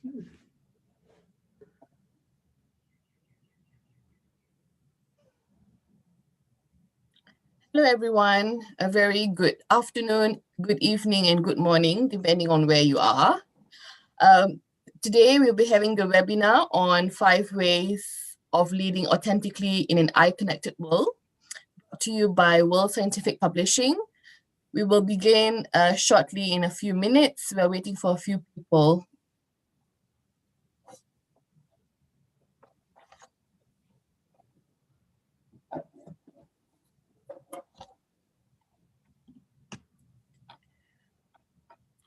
Hello, everyone. A very good afternoon, good evening, and good morning, depending on where you are. Today, we'll be having a webinar on 5 ways of leading authentically in an iConnected world, brought to you by World Scientific Publishing. We will begin shortly in a few minutes. We're waiting for a few people.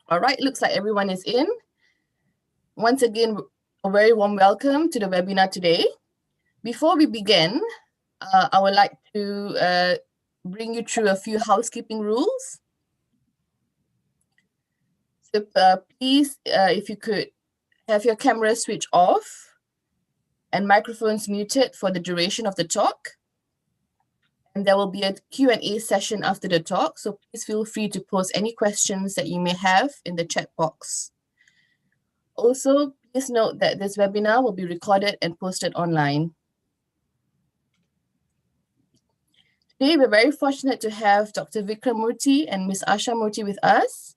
All right, looks like everyone is in. Once again, a very warm welcome to the webinar today. Before we begin, I would like to bring you through a few housekeeping rules. So please, if you could have your camera switched off and microphones muted for the duration of the talk. And there will be a Q&A session after the talk, so please feel free to post any questions that you may have in the chat box. Also, please note that this webinar will be recorded and posted online. Today, we're very fortunate to have Dr. Vikram Murthy and Ms. Aasha Murthy with us.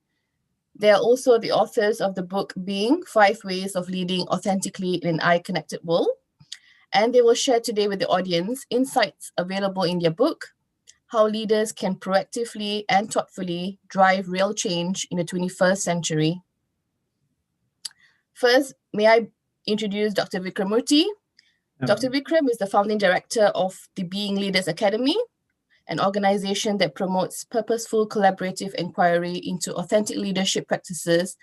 They are also the authors of the book Being 5 Ways of Leading Authentically in an iConnected World. And they will share today with the audience insights available in their book, How Leaders Can Proactively and Thoughtfully Drive Real Change in the 21st Century. First, may I introduce Dr. Vikram Murthy. Dr. Vikram is the founding director of the Being Leaders Academy, an organization that promotes purposeful collaborative inquiry into authentic leadership practices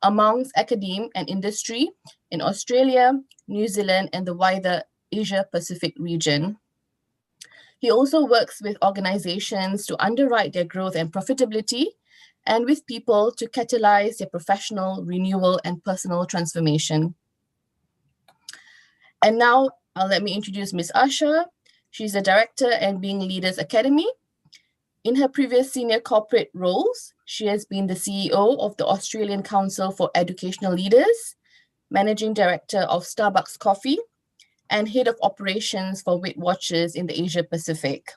amongst academe and industry in Australia, New Zealand, and the wider Asia-Pacific region. He also works with organizations to underwrite their growth and profitability, and with people to catalyze their professional renewal and personal transformation. And now, let me introduce Ms. Aasha. She's the director at Being Leaders Academy. In her previous senior corporate roles, she has been the CEO of the Australian Council for Educational Leaders, managing director of Starbucks Coffee, and head of operations for Weight Watchers in the Asia Pacific.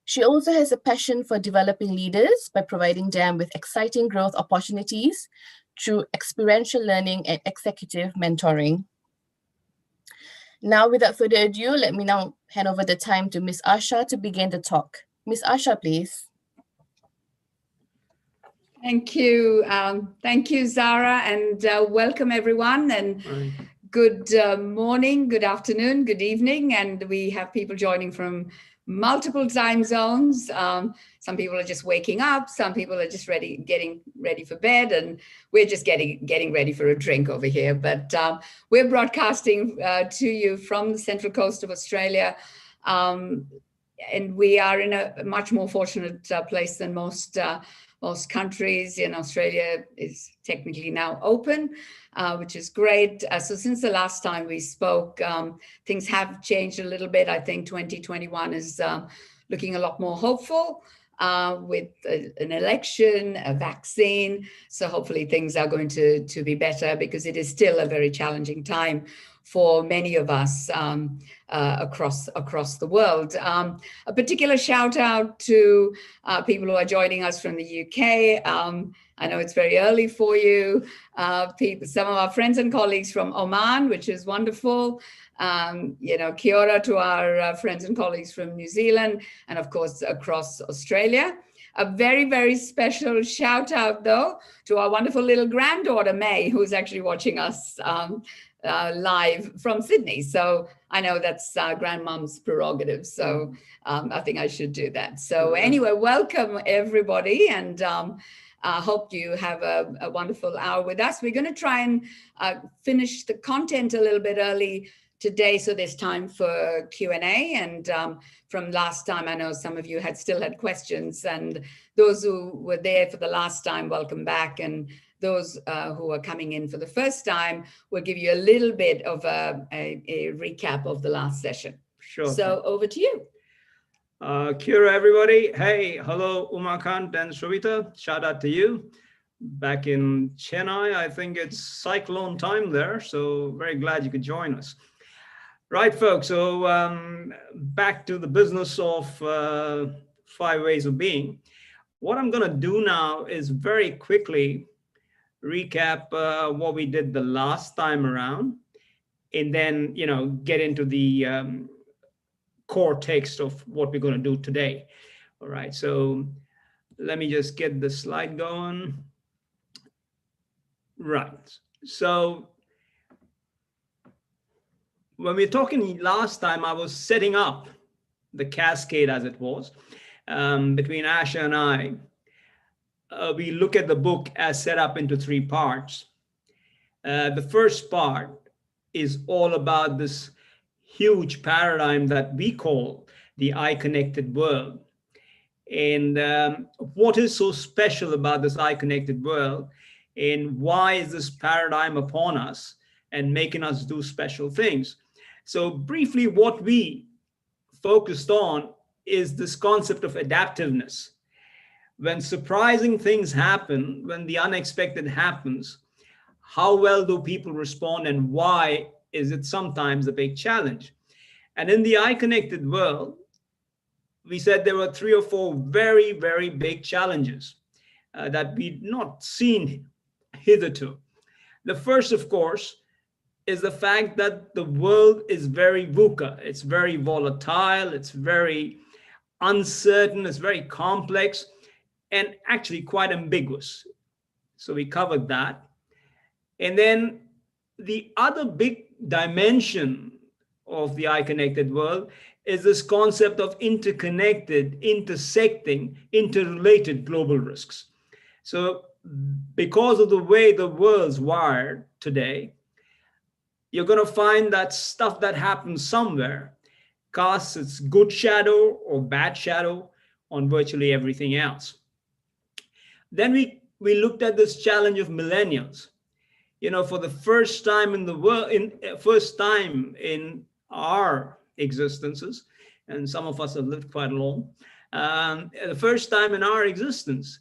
She also has a passion for developing leaders by providing them with exciting growth opportunities through experiential learning and executive mentoring. Now, without further ado, let me now hand over the time to Ms. Aasha to begin the talk. Ms. Aasha, please. Thank you. Thank you, Zara, and welcome everyone. And good morning, good afternoon, good evening. And we have people joining from multiple time zones. Some people are just waking up. Some people are just getting ready for bed, and we're just getting ready for a drink over here. But we're broadcasting to you from the Central Coast of Australia. And we are in a much more fortunate place than most countries. In Australia is technically now open, which is great. So since the last time we spoke, things have changed a little bit. I think 2021 is looking a lot more hopeful with an election, a vaccine. So hopefully things are going to be better, because it is still a very challenging time for many of us across the world. A particular shout out to people who are joining us from the UK. I know it's very early for you. Some of our friends and colleagues from Oman, which is wonderful. Kia ora to our friends and colleagues from New Zealand, and of course across Australia. A very, very special shout out though to our wonderful little granddaughter, May, who's actually watching us live from Sydney. So I know that's grandmom's prerogative. So I think I should do that. So anyway, welcome everybody, and I hope you have a wonderful hour with us. We're going to try and finish the content a little bit early today, so there's time for Q&A. And from last time, I know some of you still had questions, and those who were there for the last time, welcome back. And those who are coming in for the first time, we'll give you a little bit of a recap of the last session. Sure. So over to you. Kia ora, everybody. Hey, hello, Umakant and Shobita. Shout out to you. back in Chennai. I think it's cyclone time there, so very glad you could join us. Right, folks, so back to the business of 5 ways of being. What I'm going to do now is very quickly recap what we did the last time around, and then, get into the core text of what we're going to do today. All right, so let me just get the slide going. Right, so when we were talking last time, I was setting up the cascade, as it was, between Aasha and I. We look at the book as set up into 3 parts. The first part is all about this huge paradigm that we call the iConnected world. And what is so special about this iConnected world, and why is this paradigm upon us and making us do special things? So briefly, what we focused on is this concept of adaptiveness. When surprising things happen, when the unexpected happens, how well do people respond, and why is it sometimes a big challenge? And in the iConnected world, we said there were 3 or 4 very, very big challenges that we'd not seen hitherto. The first, of course, is the fact that the world is very VUCA. It's very volatile, it's very uncertain, it's very complex, and actually quite ambiguous. So we covered that. And then the other big dimension of the iConnected world is this concept of interconnected, intersecting, interrelated global risks. So because of the way the world's wired today, you're going to find that stuff that happens somewhere casts its good shadow or bad shadow on virtually everything else. Then we looked at this challenge of millennials. For the first time in the world, first time in our existences, and some of us have lived quite long, the first time in our existence,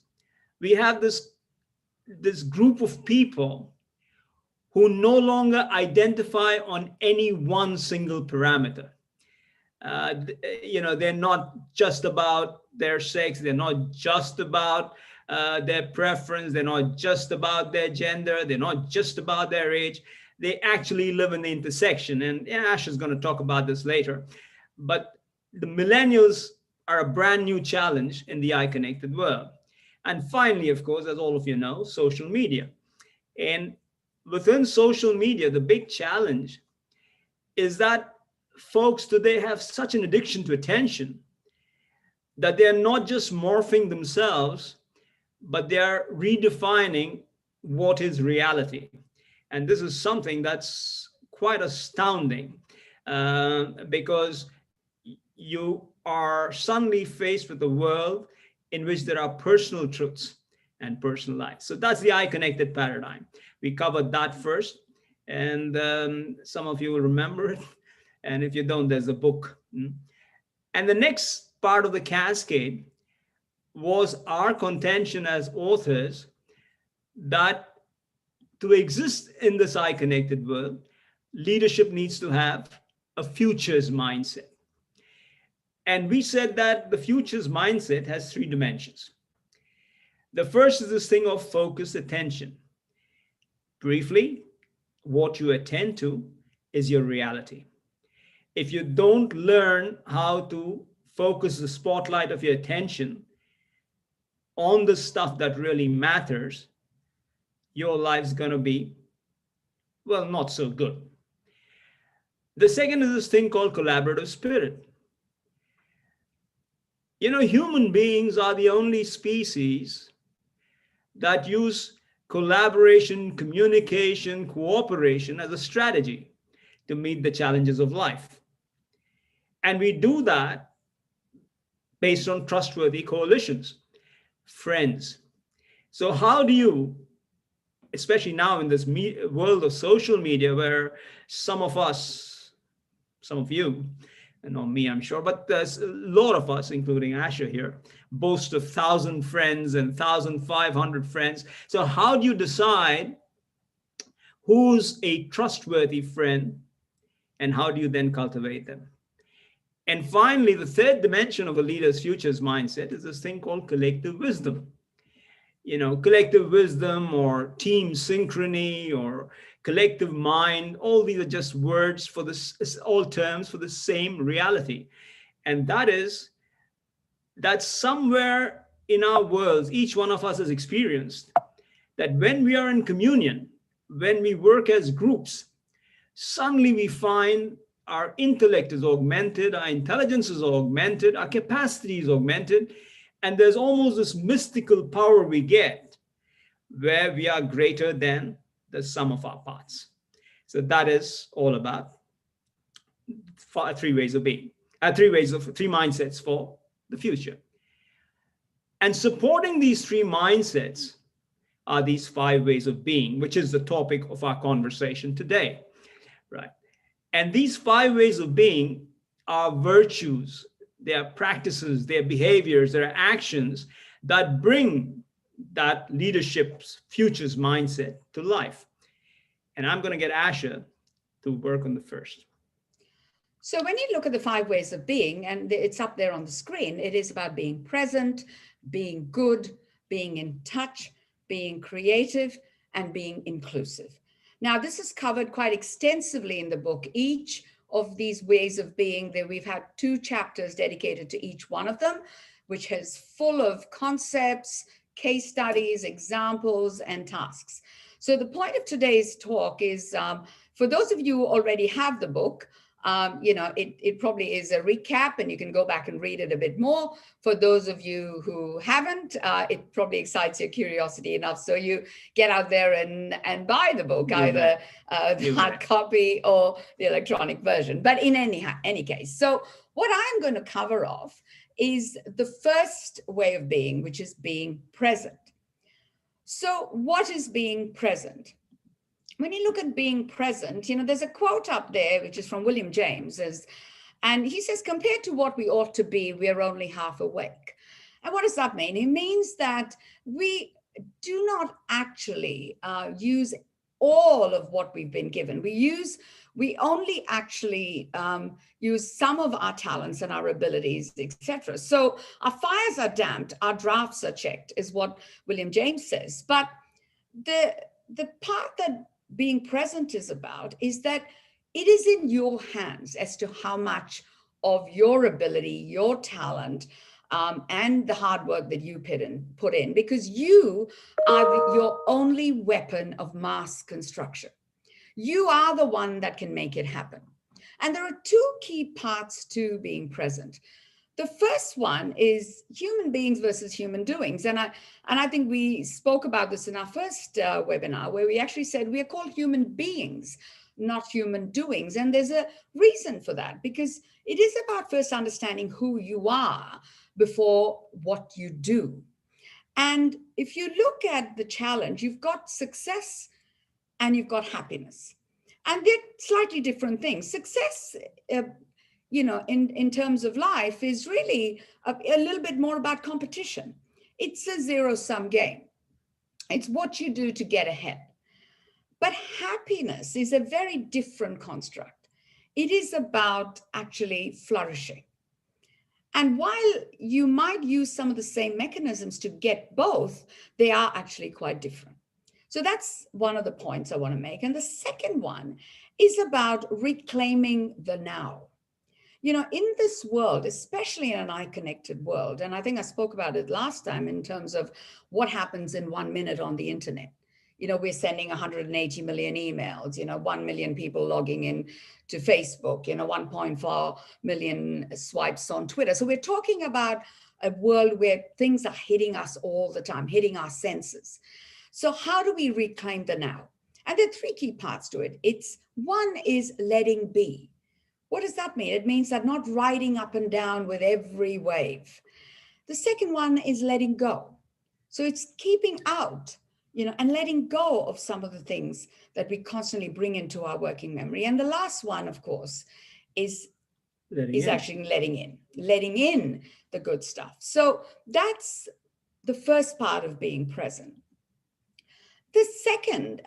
we have this group of people who no longer identify on any one single parameter. They're not just about their sex, they're not just about their preference, they're not just about their gender, they're not just about their age. They actually live in the intersection. And Ash is going to talk about this later. But the millennials are a brand new challenge in the iConnected world. And finally, of course, as all of you know, social media. And within social media, the big challenge is that folks today have such an addiction to attention that they're not just morphing themselves, but they're redefining what is reality. And this is something that's quite astounding because you are suddenly faced with a world in which there are personal truths and personal lives. So that's the iConnected paradigm. We covered that first, and some of you will remember it. And if you don't, there's a book. And the next part of the cascade was our contention as authors that to exist in this iConnected world, leadership needs to have a futures mindset. And we said that the futures mindset has 3 dimensions. The first is this thing of focused attention. Briefly, what you attend to is your reality. If you don't learn how to focus the spotlight of your attention on the stuff that really matters, your life's going to be, well, not so good. The second is this thing called collaborative spirit. Human beings are the only species that use collaboration, communication, cooperation as a strategy to meet the challenges of life. And we do that based on trustworthy coalitions, friends. So how do you, especially now in this world of social media, where some of you not me, I'm sure, but there's a lot of us, including Aasha here, boast of 1,000 friends and 1,500 friends. So how do you decide who's a trustworthy friend, and how do you then cultivate them? And finally, the third dimension of a leader's futures mindset is this thing called collective wisdom. Collective wisdom or team synchrony or collective mind, all these are just words for this, all terms for the same reality. And that's somewhere in our worlds, each one of us has experienced that when we are in communion, when we work as groups, suddenly we find our intellect is augmented, our intelligence is augmented, our capacity is augmented, and there's almost this mystical power we get where we are greater than the sum of our parts. So that is all about three mindsets for the future. And supporting these three mindsets are these 5 ways of being, which is the topic of our conversation today, right? And these 5 ways of being are virtues, they are practices, they are behaviors, they are actions that bring that leadership's futures mindset to life. And I'm going to get Aasha to work on the first. So when you look at the 5 ways of being, and it's up there on the screen, it is about being present, being good, being in touch, being creative, and being inclusive. Now, this is covered quite extensively in the book. Each of these ways of being, that we've had 2 chapters dedicated to each one of them, which is full of concepts, case studies, examples, and tasks. So the point of today's talk is, for those of you who already have the book, it probably is a recap and you can go back and read it a bit more. For those of you who haven't, it probably excites your curiosity enough. So you get out there and buy the book, either the hard copy or the electronic version. But in any case, so what I'm going to cover off is the first way of being, which is being present. So what is being present? When you look at being present, there's a quote up there, which is from William James, and he says, compared to what we ought to be, we are only half awake. And what does that mean? It means that we do not actually use all of what we've been given. We only actually use some of our talents and our abilities, etc. So our fires are damped, our drafts are checked, is what William James says. But the part that being present is about is that it is in your hands as to how much of your ability, your talent, and the hard work that you put in, because you are your only weapon of mass construction. You are the one that can make it happen. And there are 2 key parts to being present. The first one is human beings versus human doings. And I think we spoke about this in our first webinar, where we actually said we are called human beings, not human doings. And there's a reason for that, because it is about first understanding who you are before what you do. And if you look at the challenge, you've got success and you've got happiness. And they're slightly different things. Success, in terms of life, is really a little bit more about competition. It's a zero-sum game. It's what you do to get ahead. But happiness is a very different construct. It is about actually flourishing. And while you might use some of the same mechanisms to get both, they are actually quite different. So that's one of the points I want to make. And the second one is about reclaiming the now. In this world, especially in an iConnected world, and I think I spoke about it last time in terms of what happens in 1 minute on the internet. We're sending 180 million emails, 1 million people logging in to Facebook, 1.4 million swipes on Twitter. So we're talking about a world where things are hitting us all the time, hitting our senses. So how do we reclaim the now? And there are 3 key parts to it. One is letting be. What does that mean? It means that not riding up and down with every wave. The second one is letting go. So it's keeping out, and letting go of some of the things that we constantly bring into our working memory. And the last one, of course, is is actually letting in the good stuff. So that's the first part of being present. The second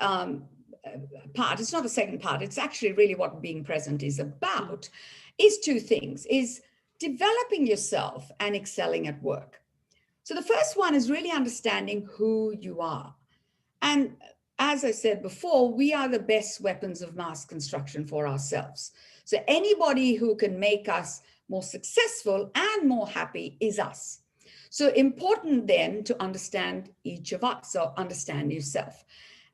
part, it's not the second part, it's actually really what being present is about, is two things, is developing yourself and excelling at work. So the first one is really understanding who you are. And as I said before, we are the best weapons of mass construction for ourselves. So anybody who can make us more successful and more happy is us. So important then to understand each of us, so understand yourself.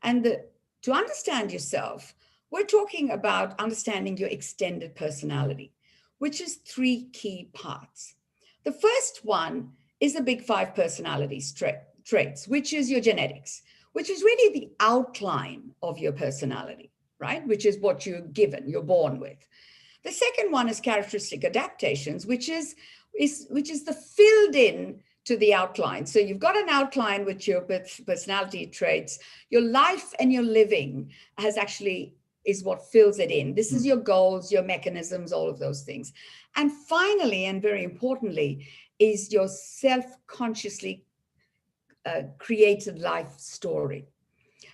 And to understand yourself, we're talking about understanding your extended personality, which is three key parts. The first one is the big five personality traits, which is your genetics, which is really the outline of your personality, right? Which is what you're given, you're born with. The second one is characteristic adaptations, which is the filled in to the outline. So you've got an outline with your personality traits. Your life and your living is what fills it in. This is your goals, your mechanisms, all of those things. And finally, and very importantly, is your self-consciously created life story.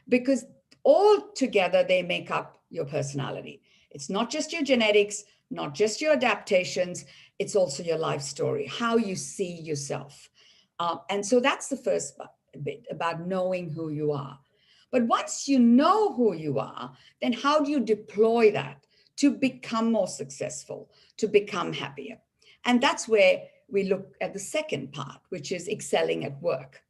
Because all together, they make up your personality. It's not just your genetics, not just your adaptations, it's also your life story, how you see yourself. And so that's the first bit about knowing who you are. But once you know who you are, then how do you deploy that to become more successful, to become happier? And that's where we look at the second part, which is excelling at work.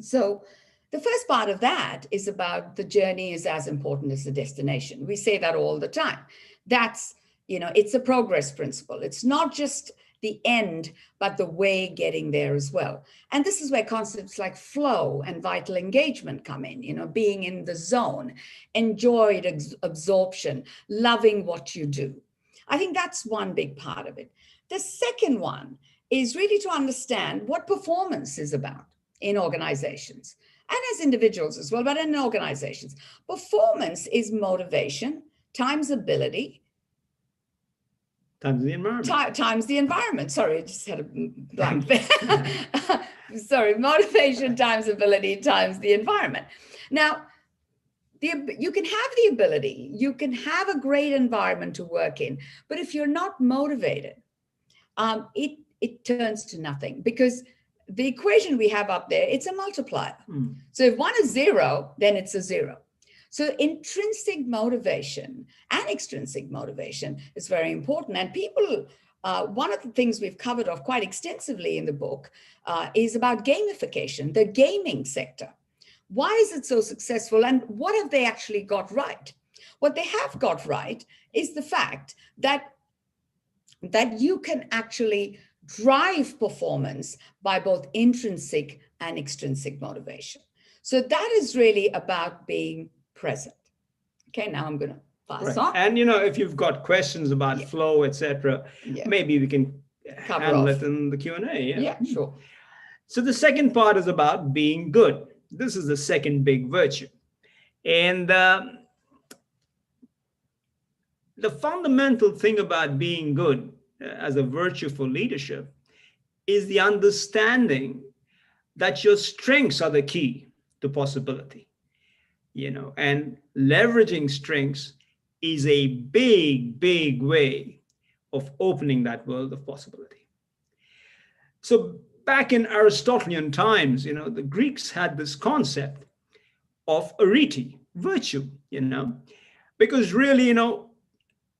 So the first part of that is about the journey is as important as the destination. We say that all the time. That's, it's a progress principle. It's not just the end, but the way getting there as well. And this is where concepts like flow and vital engagement come in, being in the zone, enjoyed absorption, loving what you do. I think that's one big part of it. The second one is really to understand what performance is about in organizations and as individuals as well, but in organizations. Performance is motivation times ability, times the environment. Times the environment. Sorry, I just had a blank there. Sorry, motivation times ability times the environment. Now, you can have the ability, you can have a great environment to work in, but if you're not motivated, it turns to nothing, because the equation we have up there, it's a multiplier. So if one is 0, then it's a 0. So intrinsic motivation and extrinsic motivation is very important. And people, one of the things we've covered off quite extensively in the book is about gamification, the gaming sector. Why is it so successful, and what have they actually got right? What they have got right is the fact that you can actually drive performance by both intrinsic and extrinsic motivation. So that is really about being present. Okay, now I'm going to pass on. And if you've got questions about flow, etc., maybe we can handle it in the Q&A. Yeah, sure. So the second part is about being good. This is the second big virtue. And the fundamental thing about being good as a virtue for leadership is the understanding that your strengths are the key to possibility. And leveraging strengths is a big, big way of opening that world of possibility. So back in Aristotelian times, the Greeks had this concept of arete, virtue, because really,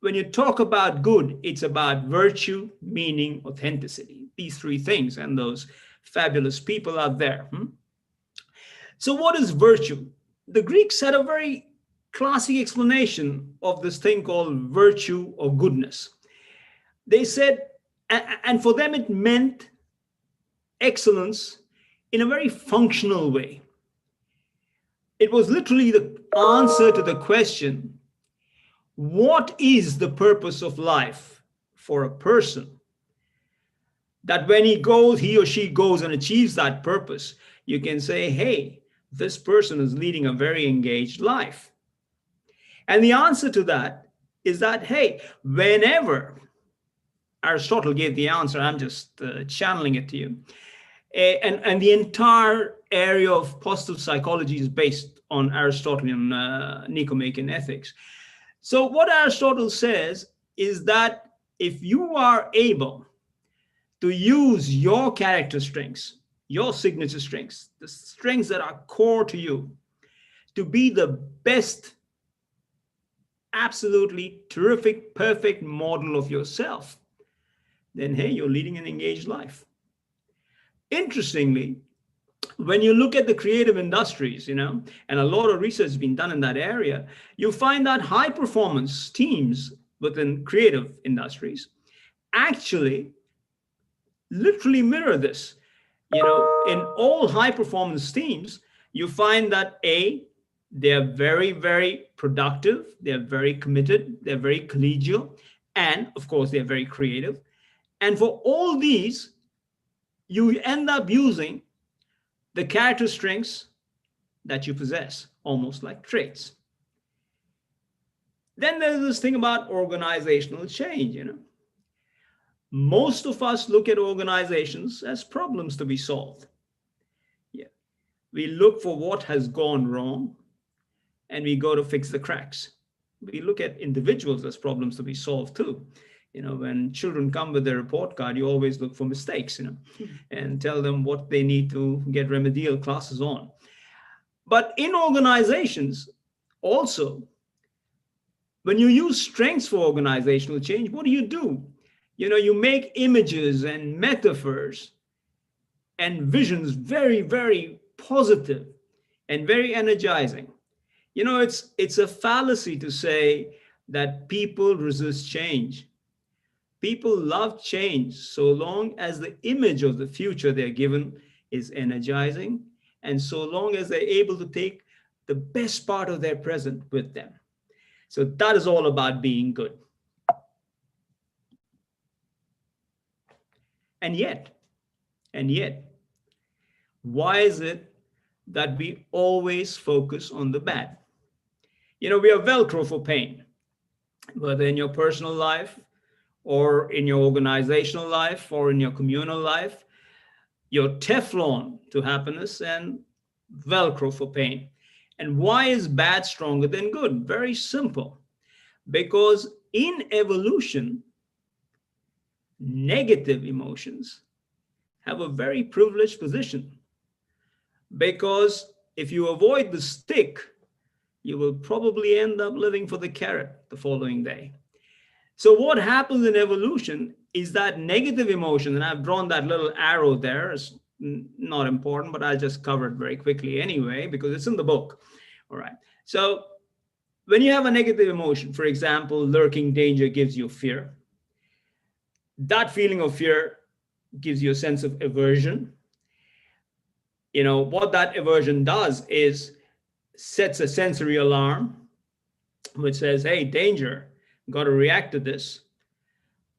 when you talk about good, it's about virtue, meaning, authenticity, these three things, and those fabulous people out there. So what is virtue? The Greeks had a very classic explanation of this thing called virtue or goodness. They said, and for them it meant excellence in a very functional way. It was literally the answer to the question, what is the purpose of life for a person? That when he or she goes and achieves that purpose, you can say, hey, this person is leading a very engaged life. And the answer to that is that, hey, whenever Aristotle gave the answer. I'm just channeling it to you. And the entire area of positive psychology is based on Aristotelian Nicomachean ethics. So what Aristotle says is that if you are able to use your character strengths, your signature strengths, the strengths that are core to you, to be the best, absolutely terrific, perfect model of yourself, then hey, you're leading an engaged life. Interestingly, when you look at the creative industries, and a lot of research has been done in that area, you find that high performance teams within creative industries actually literally mirror this. In all high performance teams, you find that they're very, very productive, they're very committed, they're very collegial, and of course, they're very creative. And for all these, you end up using the character strengths that you possess, almost like traits. Then there's this thing about organizational change, Most of us look at organizations as problems to be solved. Yeah. We look for what has gone wrong and we go to fix the cracks. We look at individuals as problems to be solved too. When children come with their report card, you always look for mistakes, and tell them what they need to get remedial classes on. But in organizations, also, when you use strengths for organizational change, what do? You make images and metaphors and visions very, very positive and very energizing. It's a fallacy to say that people resist change. People love change so long as the image of the future they're given is energizing, and so long as they're able to take the best part of their present with them. So that is all about being good. And yet, why is it that we always focus on the bad? We are Velcro for pain, whether in your personal life, or in your organizational life, or in your communal life. You're Teflon to happiness and Velcro for pain. And why is bad stronger than good? Very simple. Because in evolution, negative emotions have a very privileged position. Because if you avoid the stick, you will probably end up living for the carrot the following day. So what happens in evolution is that negative emotion, and I've drawn that little arrow there, it's not important, but I'll just cover it very quickly anyway, because it's in the book. All right. So when you have a negative emotion, for example, lurking danger gives you fear. That feeling of fear gives you a sense of aversion. What that aversion does is sets a sensory alarm, which says, hey, danger. Got to react to this.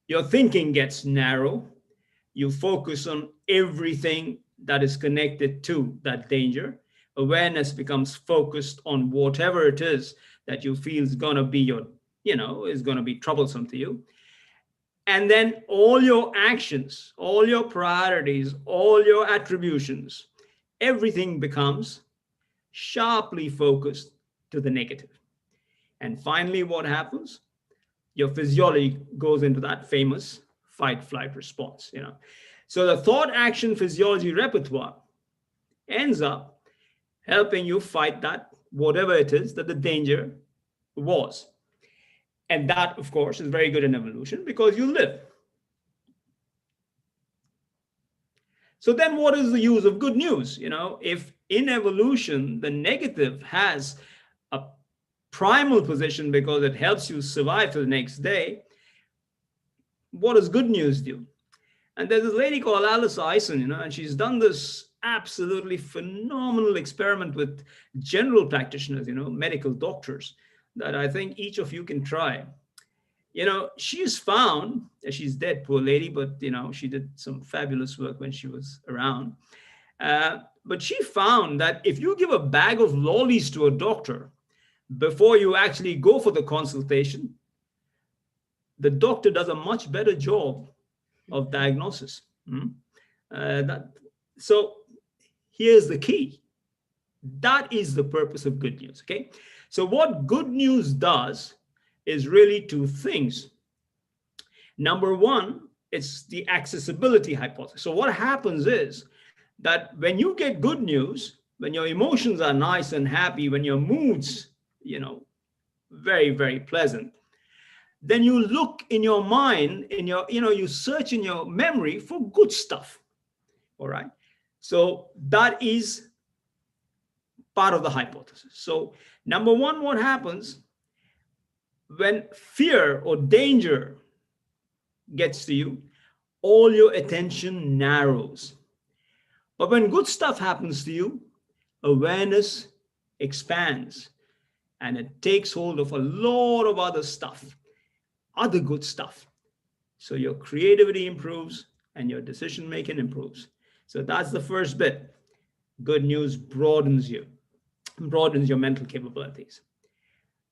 Your thinking gets narrow. You focus on everything that is connected to that danger. Awareness becomes focused on whatever it is that you feel is going to be is going to be troublesome to you. And then all your actions, all your priorities, all your attributions, everything becomes sharply focused to the negative. And finally, what happens? Your physiology goes into that famous fight-flight response. So the thought, action, physiology repertoire ends up helping you fight that, whatever it is that the danger was. And that, of course, is very good in evolution because you live. So then what is the use of good news? If in evolution, the negative has a primal position because it helps you survive to the next day, what does good news do? And there's this lady called Alice Eisen, and she's done this absolutely phenomenal experiment with general practitioners, medical doctors, that I think each of you can try. She's found, she's dead, poor lady, but, she did some fabulous work when she was around. But she found that if you give a bag of lollies to a doctor before you actually go for the consultation, the doctor does a much better job of diagnosis. So here's the key. That is the purpose of good news. Okay. So what good news does is really two things. Number one, it's the accessibility hypothesis. So what happens is that when you get good news, when your emotions are nice and happy, when your moods, very, very pleasant, then you look in your mind, you search in your memory for good stuff. All right. So that is part of the hypothesis. So number one, what happens when fear or danger gets to you, all your attention narrows. But when good stuff happens to you, awareness expands and it takes hold of a lot of other stuff, other good stuff. So your creativity improves and your decision making improves. So that's the first bit. Good news broadens your mental capabilities.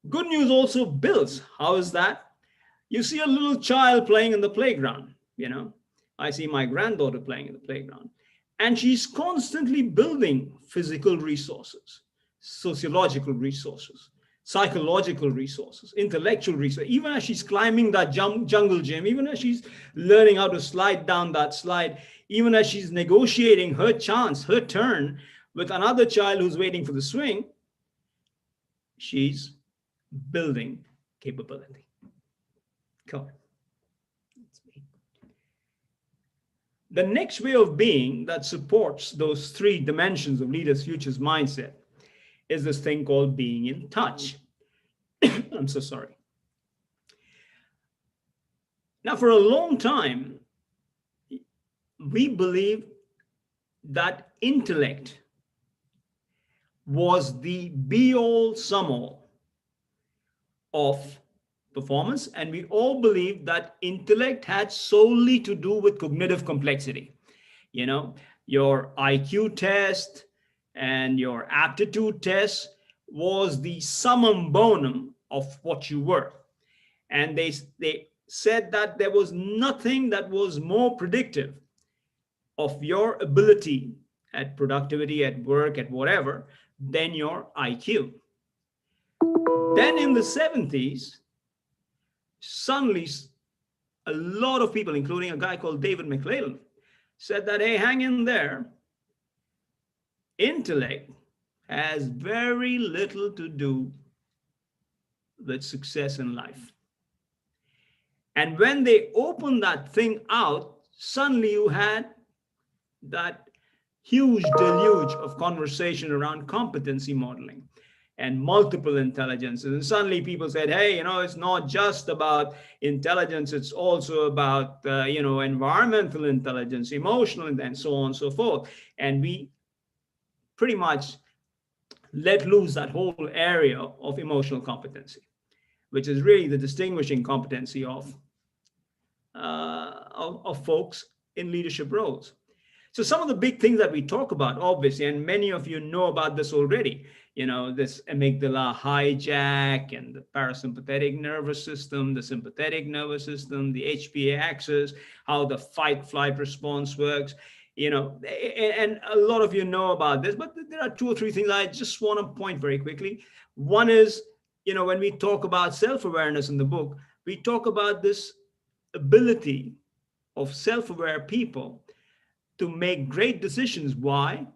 Good news also builds. How is that? You see a little child playing in the playground. I see my granddaughter playing in the playground, and she's constantly building physical resources, sociological resources, psychological resources, intellectual resources. Even as she's climbing that jungle gym, even as she's learning how to slide down that slide, even as she's negotiating her chance, her turn with another child who's waiting for the swing, she's building capability. Cool. The next way of being that supports those three dimensions of leaders' futures mindset is this thing called being in touch. I'm so sorry. Now, for a long time, we believed that intellect was the be-all, sum-all of performance, and we all believed that intellect had solely to do with cognitive complexity. Your IQ test and your aptitude test was the summum bonum of what you were. And they said that there was nothing that was more predictive of your ability at productivity, at work, at whatever, than your IQ. Then in the 70s, suddenly a lot of people, including a guy called David McClellan, said that, hey, hang in there. Intellect has very little to do with success in life. And when they opened that thing out, suddenly you had that huge deluge of conversation around competency modeling and multiple intelligences. And suddenly people said, hey, it's not just about intelligence, it's also about, environmental intelligence, emotional, and so on and so forth. And we pretty much let loose that whole area of emotional competency, which is really the distinguishing competency of folks in leadership roles. So some of the big things that we talk about, obviously, and many of you know about this already, this amygdala hijack and the parasympathetic nervous system, the sympathetic nervous system, the HPA axis, how the fight-flight response works, and a lot of you know about this, but there are two or three things I just want to point very quickly. One is, when we talk about self-awareness in the book, we talk about this ability of self-aware people to make great decisions. Why?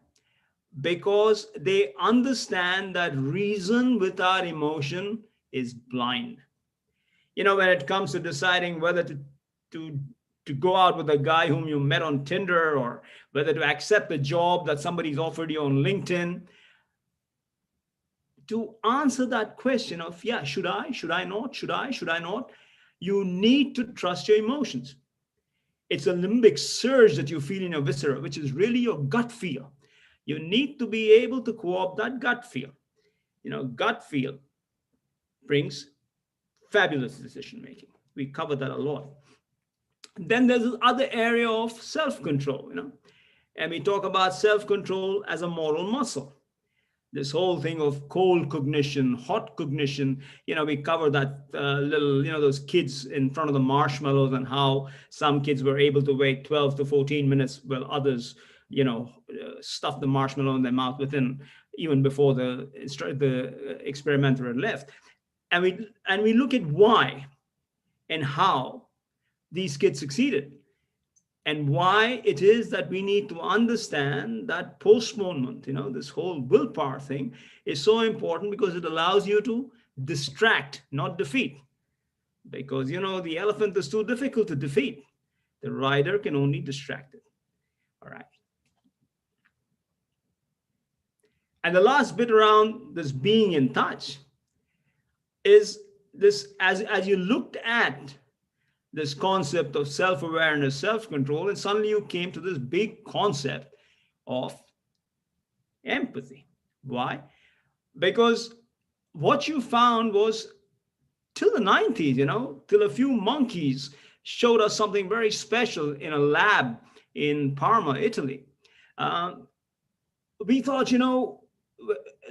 Because they understand that reason without emotion is blind. When it comes to deciding whether to go out with a guy whom you met on Tinder, or whether to accept the job that somebody's offered you on LinkedIn, to answer that question of, should I not, you need to trust your emotions. It's a limbic surge that you feel in your viscera, which is really your gut feel. You need to be able to co-opt that gut feel. Gut feel brings fabulous decision making. We cover that a lot. Then there's this other area of self-control, and we talk about self-control as a moral muscle. this whole thing of cold cognition, hot cognition. We cover that little, those kids in front of the marshmallows, and how some kids were able to wait 12 to 14 minutes while others, stuffed the marshmallow in their mouth even before the experimenter had left. And we look at why and how these kids succeeded, and why it is that we need to understand that postponement, this whole willpower thing is so important, because it allows you to distract, not defeat. Because, the elephant is too difficult to defeat. The rider can only distract it. All right. And the last bit around this being in touch is this, as you looked at this concept of self-awareness, self-control, and suddenly you came to this big concept of empathy. Why? Because what you found was, till the 90s, till a few monkeys showed us something very special in a lab in Parma, Italy. We thought,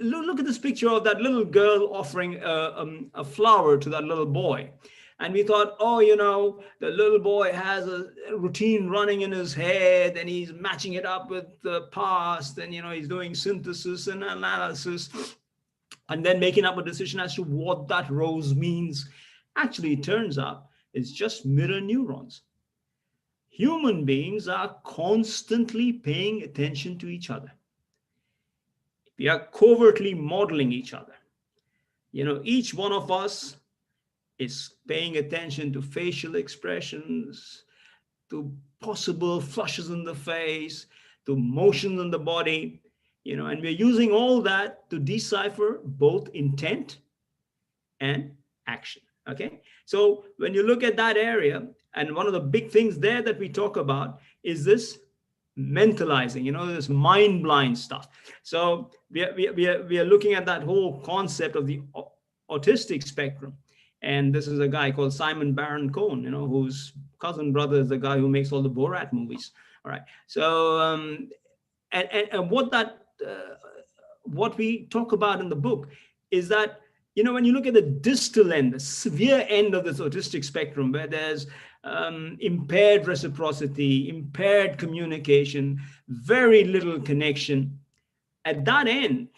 look at this picture of that little girl offering a flower to that little boy. And we thought, the little boy has a routine running in his head, and he's matching it up with the past, and, he's doing synthesis and analysis, and then making up a decision as to what that rose means. Actually, it turns out it's just mirror neurons. Human beings are constantly paying attention to each other. We are covertly modeling each other. Each one of us is paying attention to facial expressions, to possible flushes in the face, to motions in the body, and we're using all that to decipher both intent and action. Okay. So when you look at that area, and one of the big things there that we talk about is this mentalizing, this mind blind stuff. So we are looking at that whole concept of the autistic spectrum. And this is a guy called Simon Baron-Cohen, whose cousin brother is the guy who makes all the Borat movies. All right. So, and what we talk about in the book is that, when you look at the distal end, the severe end of this autistic spectrum, where there's impaired reciprocity, impaired communication, very little connection, at that end,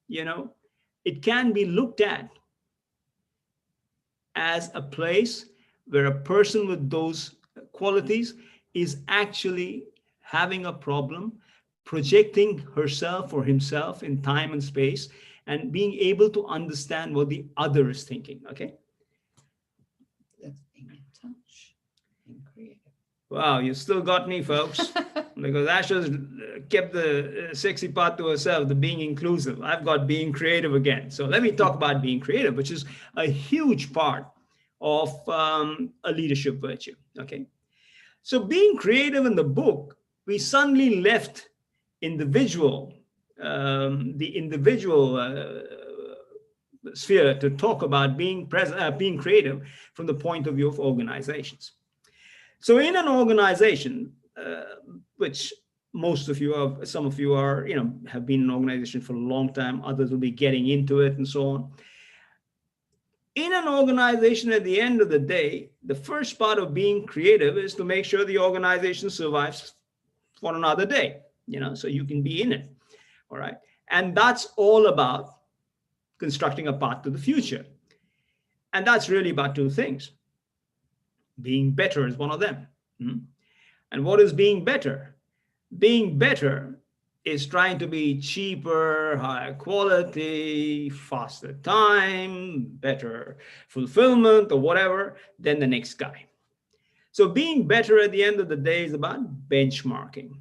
it can be looked at as a place where a person with those qualities is actually having a problem projecting herself or himself in time and space, and being able to understand what the other is thinking. Okay. That's being in touch, being creative. Wow, you still got me, folks. Because Aasha's kept the sexy part to herself, the being inclusive. I've got being creative again. So let me talk about being creative, which is a huge part of a leadership virtue. Okay. So being creative in the book, we suddenly left the individual sphere to talk about being creative from the point of view of organizations. So in an organization, which most of you have, some of you are, have been in an organization for a long time, others will be getting into it and so on. In an organization, at the end of the day, the first part of being creative is to make sure the organization survives for another day, so you can be in it. All right. And that's all about constructing a path to the future. And that's really about two things. Being better is one of them. And what is being better? Being better is trying to be cheaper, higher quality, faster time, better fulfillment, or whatever than the next guy. So being better at the end of the day is about benchmarking.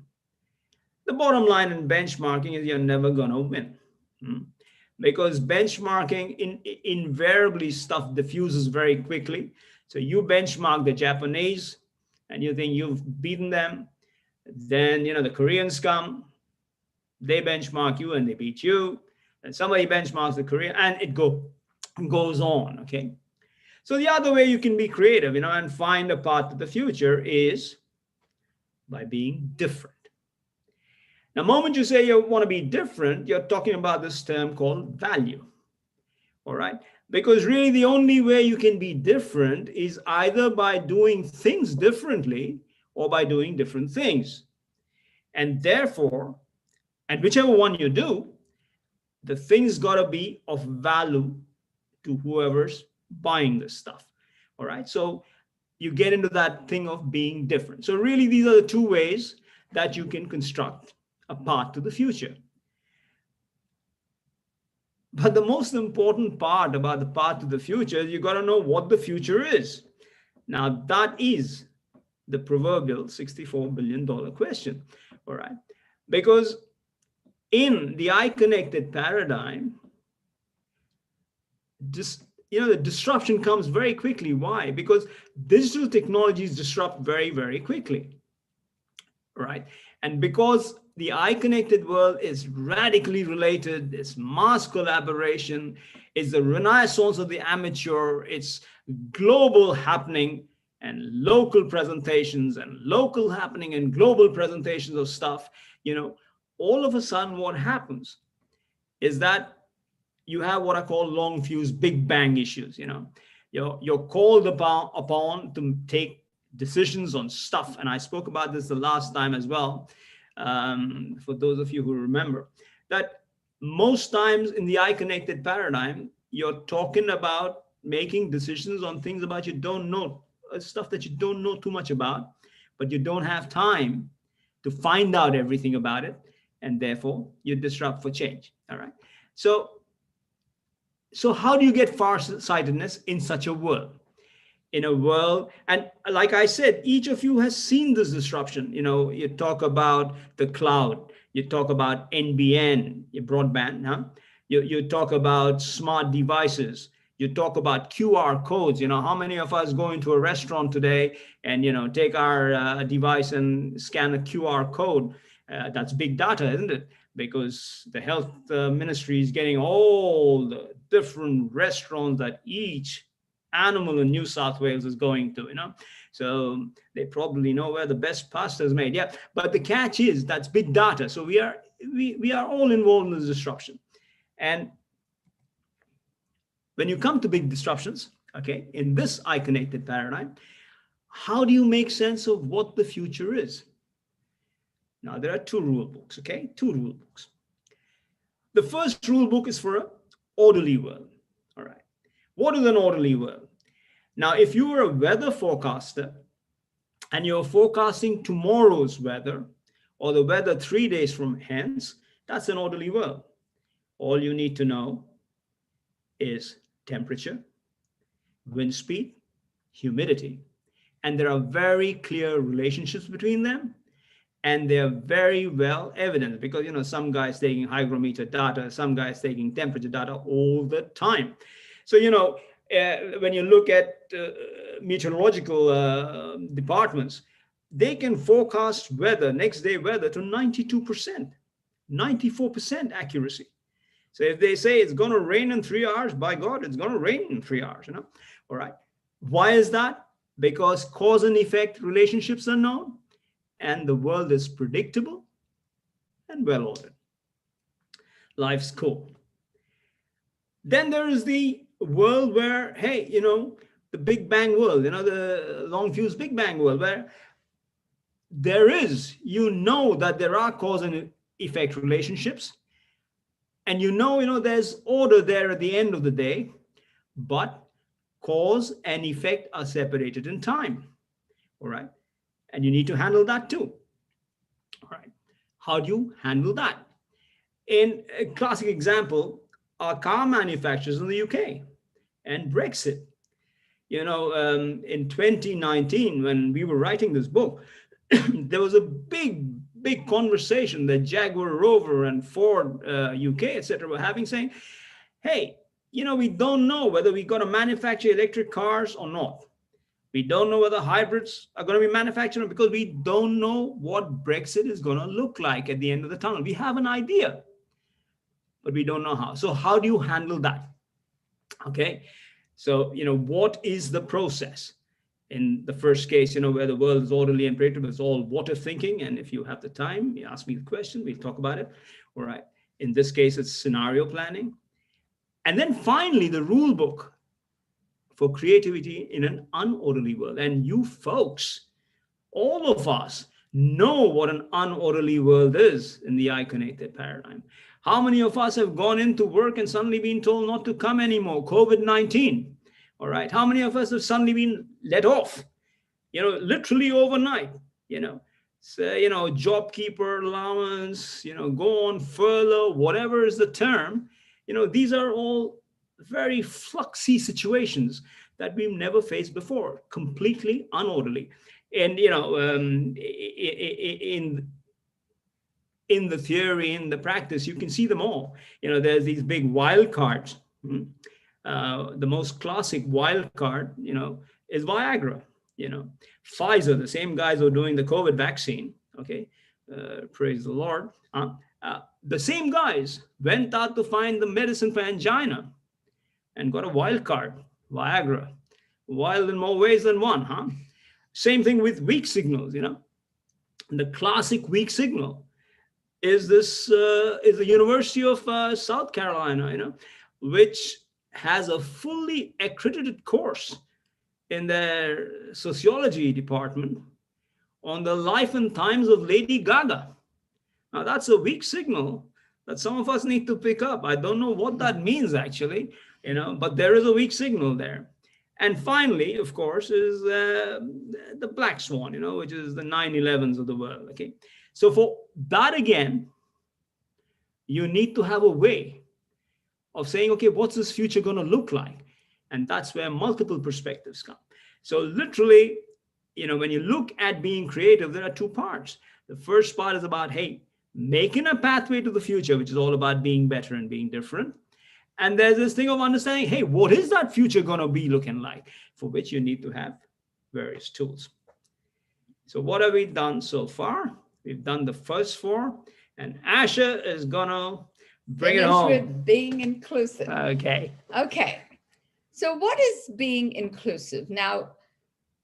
The bottom line in benchmarking is you're never going to win. Because benchmarking invariably stuff diffuses very quickly. So you benchmark the Japanese and you think you've beaten them. Then, the Koreans come, they benchmark you and they beat you. And somebody benchmarks the Korean, and it goes on. Okay. So the other way you can be creative, and find a path to the future is by being different. Now, the moment you say you want to be different, you're talking about this term called value. All right. Because really the only way you can be different is either by doing things differently or by doing different things. And therefore, and whichever one you do, the thing's got to be of value to whoever's buying this stuff. All right. So you get into that thing of being different. So really, these are the two ways that you can construct a path to the future. But the most important part about the path to the future is you got to know what the future is. Now, that is the proverbial $64 billion question. All right. Because in the iConnected paradigm, the disruption comes very quickly. Why? Because digital technologies disrupt very, very quickly. Right. And because the iConnected world is radically related, it's mass collaboration, it's the renaissance of the amateur, it's global happening and local presentations and local happening and global presentations of stuff, all of a sudden what happens is that you have what I call long fuse big bang issues. You're called upon to take decisions on stuff. And I spoke about this the last time as well. For those of you who remember, that most times in the iConnected paradigm, you're talking about making decisions on things about you don't know, stuff that you don't know too much about, but you don't have time to find out everything about it. And therefore, you disrupt for change. All right. So how do you get farsightedness in such a world? In a world, and like I said, each of you has seen this disruption. You talk about the cloud, you talk about NBN, your broadband, huh? You talk about smart devices, you talk about QR codes. How many of us go into a restaurant today and take our device and scan a QR code? That's big data, isn't it? Because the health ministry is getting all the different restaurants that each animal in New South Wales is going to, so they probably know where the best pasta is made. Yeah, but the catch is that's big data. So we are all involved in this disruption. And when you come to big disruptions, okay, in this iConnected paradigm, how do you make sense of what the future is? Now, there are two rule books, okay? Two rule books. The first rule book is for an orderly world, all right? What is an orderly world? Now, if you were a weather forecaster and you're forecasting tomorrow's weather or the weather 3 days from hence, that's an orderly world. All you need to know is temperature, wind speed, humidity. And there are very clear relationships between them. And they're very well evident because, some guys taking hygrometer data, some guys taking temperature data all the time. So, when you look at meteorological departments, they can forecast weather, next day weather to 92%, 94% accuracy. So if they say it's going to rain in 3 hours, by God, it's going to rain in 3 hours, All right. Why is that? Because cause and effect relationships are known. And the world is predictable and well ordered. Life's cool. Then there is the world where, hey, the Big Bang world, the long fuse Big Bang world, where there is, that there are cause and effect relationships. And there's order there at the end of the day, but cause and effect are separated in time. All right. And you need to handle that too. All right. How do you handle that? In a classic example, are car manufacturers in the UK and Brexit. In 2019, when we were writing this book, there was a big conversation that Jaguar Rover and Ford UK, etc., were having, saying, hey, we don't know whether we're going to manufacture electric cars or not. We don't know whether hybrids are going to be manufactured because we don't know what Brexit is going to look like at the end of the tunnel. We have an idea, but we don't know how. So how do you handle that? Okay. So, what is the process? In the first case, where the world is orderly and predictable, it's all what if thinking. And if you have the time, you ask me the question, we'll talk about it. All right. In this case, it's scenario planning. And then finally, the rule book for creativity in an unorderly world. And you folks, all of us, know what an unorderly world is in the iConnected paradigm. How many of us have gone into work and suddenly been told not to come anymore? COVID-19. All right. How many of us have suddenly been let off, literally overnight, so, job keeper allowance, go on furlough, whatever is the term, these are all very fluxy situations that we've never faced before, completely unorderly. And, in the theory, in the practice, you can see them all. There's these big wild cards. The most classic wild card, is Viagra. Pfizer, the same guys who are doing the COVID vaccine. Okay, praise the Lord. The same guys went out to find the medicine for angina and got a wild card, Viagra. Wild in more ways than one, huh? Same thing with weak signals. The classic weak signal is the University of South Carolina, which has a fully accredited course in their sociology department on the life and times of Lady Gaga. Now that's a weak signal that some of us need to pick up. I don't know what that means actually, but there is a weak signal there. And finally, of course, is the black swan, which is the 9/11s of the world. Okay, so for that again, you need to have a way of saying, okay, what's this future going to look like? And that's where multiple perspectives come. So literally, when you look at being creative, there are two parts. The first part is about, hey, making a pathway to the future, which is all about being better and being different. And there's this thing of understanding, hey, what is that future going to be looking like? For which you need to have various tools. So what have we done so far? We've done the first four, and Aasha is going to bring it home. With being inclusive. Okay. So what is being inclusive? Now,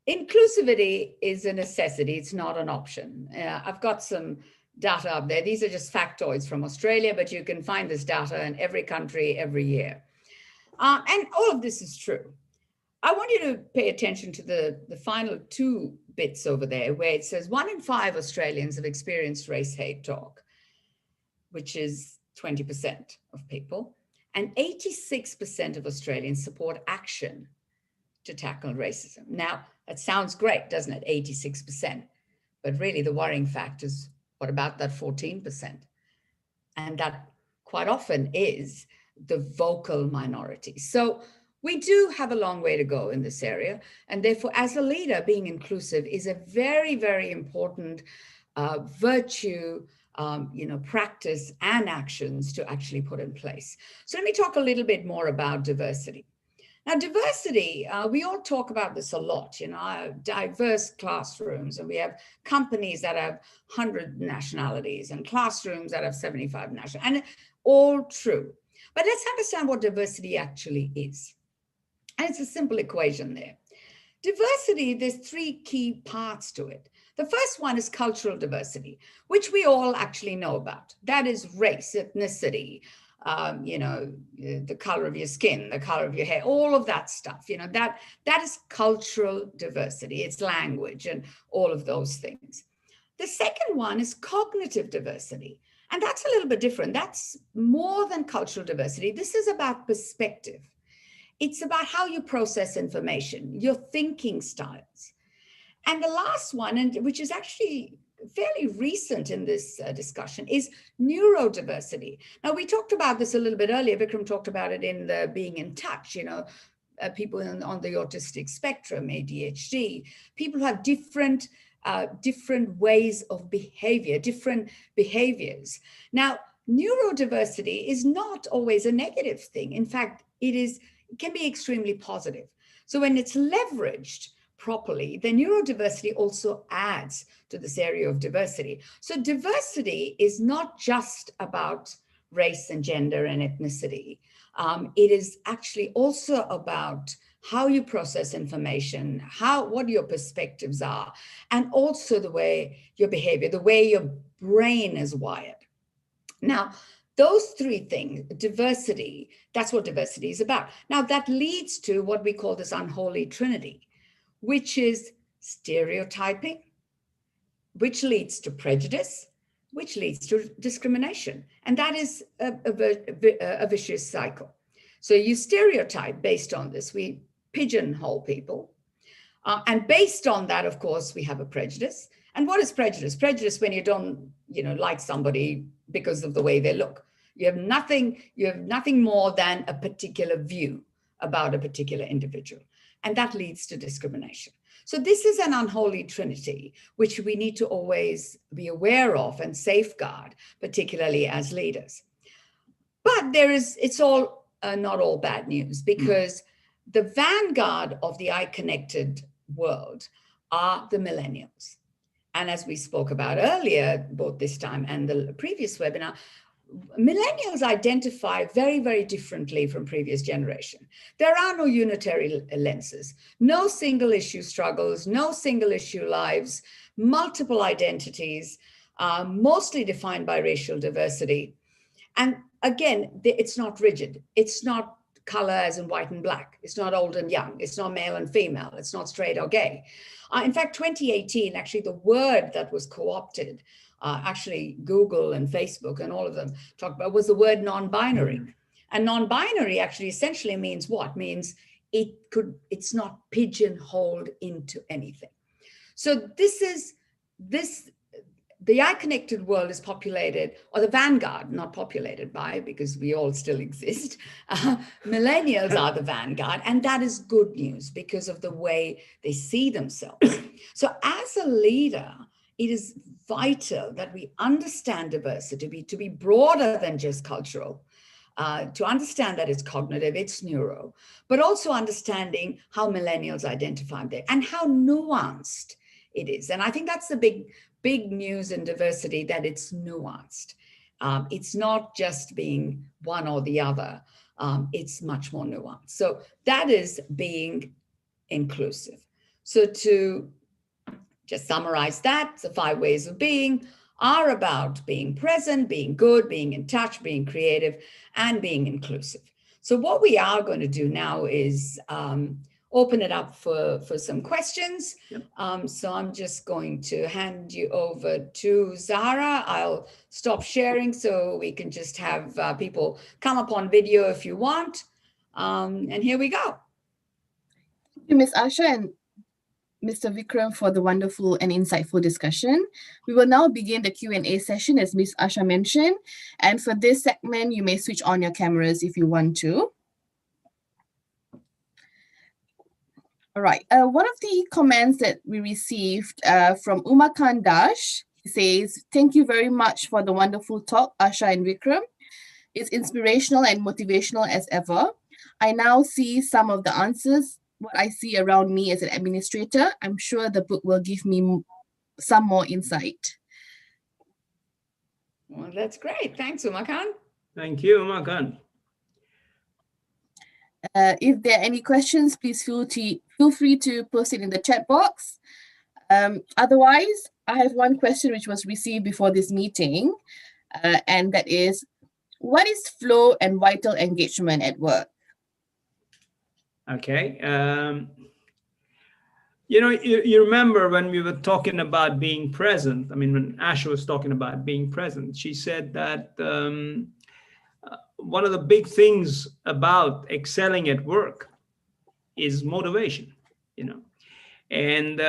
inclusivity is a necessity. It's not an option. I've got some data up there. These are just factoids from Australia, but you can find this data in every country every year. And all of this is true. I want you to pay attention to the final two bits over there where it says 1 in 5 Australians have experienced race hate talk, which is 20% of people. And 86% of Australians support action to tackle racism. Now, that sounds great, doesn't it? 86%. But really the worrying fact is, what about that 14%? And that quite often is the vocal minority. So we do have a long way to go in this area. And therefore, as a leader, being inclusive is a very, very important virtue, practice and actions to actually put in place. So let me talk a little bit more about diversity. Now, diversity, we all talk about this a lot, diverse classrooms, and we have companies that have 100 nationalities and classrooms that have 75 nationalities, and all true. But let's understand what diversity actually is. And it's a simple equation there. Diversity, there's 3 key parts to it. The first one is cultural diversity, which we all actually know about. That is race, ethnicity, the color of your skin, the color of your hair, all of that stuff, that is cultural diversity. It's language and all of those things. The second one is cognitive diversity. And that's a little bit different. That's more than cultural diversity. This is about perspective. It's about how you process information, your thinking styles. And the last one, and which is actually fairly recent in this discussion, is neurodiversity. Now, we talked about this a little bit earlier. Vikram talked about it in the being in touch, people on the autistic spectrum, ADHD, people who have different ways of behavior, different behaviors. Now, neurodiversity is not always a negative thing. In fact, it can be extremely positive. So when it's leveraged properly, the neurodiversity also adds to this area of diversity. So diversity is not just about race and gender and ethnicity. It is actually also about how you process information, what your perspectives are, and also the way your behavior, the way your brain is wired. Now, those three things, diversity, that's what diversity is about. Now, that leads to what we call this unholy trinity, which is stereotyping, which leads to prejudice, which leads to discrimination. And that is a vicious cycle. So you stereotype based on this. We pigeonhole people. And based on that, of course, we have a prejudice. And what is prejudice? Prejudice when you don't, like somebody because of the way they look. You have nothing more than a particular view about a particular individual. And that leads to discrimination. So this is an unholy trinity, which we need to always be aware of and safeguard, particularly as leaders. But it's all not all bad news, because the vanguard of the iConnected world are the millennials. And as we spoke about earlier, both this time and the previous webinar, millennials identify very, very differently from previous generation. There are no unitary lenses, no single issue struggles, no single issue lives, multiple identities, mostly defined by racial diversity. And again, it's not rigid. It's not color as in white and black. It's not old and young. It's not male and female. It's not straight or gay. In fact, 2018, actually the word that was co-opted, actually Google and Facebook and all of them talked about, was the word non-binary. And non-binary actually essentially means what? Means it's not pigeonholed into anything. So the iConnected world is populated, or the vanguard, not populated by, because we all still exist. Millennials are the vanguard, and that is good news because of the way they see themselves. So as a leader, it is vital that we understand diversity to be broader than just cultural, to understand that it's cognitive, it's neuro, but also understanding how millennials identify there and how nuanced it is. And I think that's the big news in diversity, that it's nuanced. It's not just being one or the other. It's much more nuanced. So that is being inclusive. So to just summarize that, the 5 ways of being are about being present, being good, being in touch, being creative, and being inclusive. So what we are going to do now is open it up for some questions. Yep. So I'm just going to hand you over to Zahra. I'll stop sharing so we can just have people come up on video if you want. And here we go. Thank you, Ms. Aasha and Mr. Vikram, for the wonderful and insightful discussion. We will now begin the Q&A session, as Ms. Aasha mentioned. And for this segment, you may switch on your cameras if you want to. All right. One of the comments that we received from Umakan Dash, he says, "Thank you very much for the wonderful talk, Aasha and Vikram. It's inspirational and motivational as ever. I now see some of the answers, what I see around me as an administrator. I'm sure the book will give me some more insight." Well, that's great. Thanks, Umakan. Thank you, Umakan. If there are any questions, please feel free to post it in the chat box. Otherwise, I have one question which was received before this meeting, and that is, what is flow and vital engagement at work? Okay. You remember when we were talking about being present, I mean, when Aasha was talking about being present, she said that one of the big things about excelling at work is motivation, and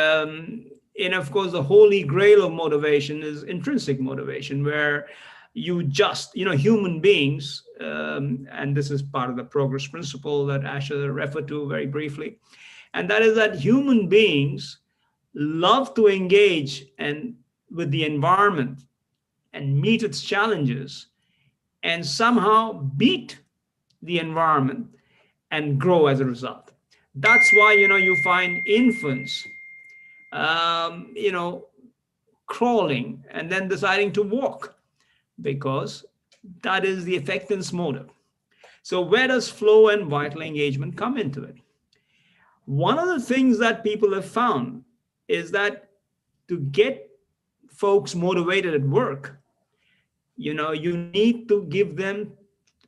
of course, the holy grail of motivation is intrinsic motivation, where you just, human beings, and this is part of the progress principle that Aasha referred to very briefly, and that is that human beings love to engage with the environment and meet its challenges and somehow beat the environment and grow as a result. That's why, you find infants, crawling and then deciding to walk, because that is the effectiveness motive. So where does flow and vital engagement come into it? One of the things that people have found is that to get folks motivated at work, you need to give them,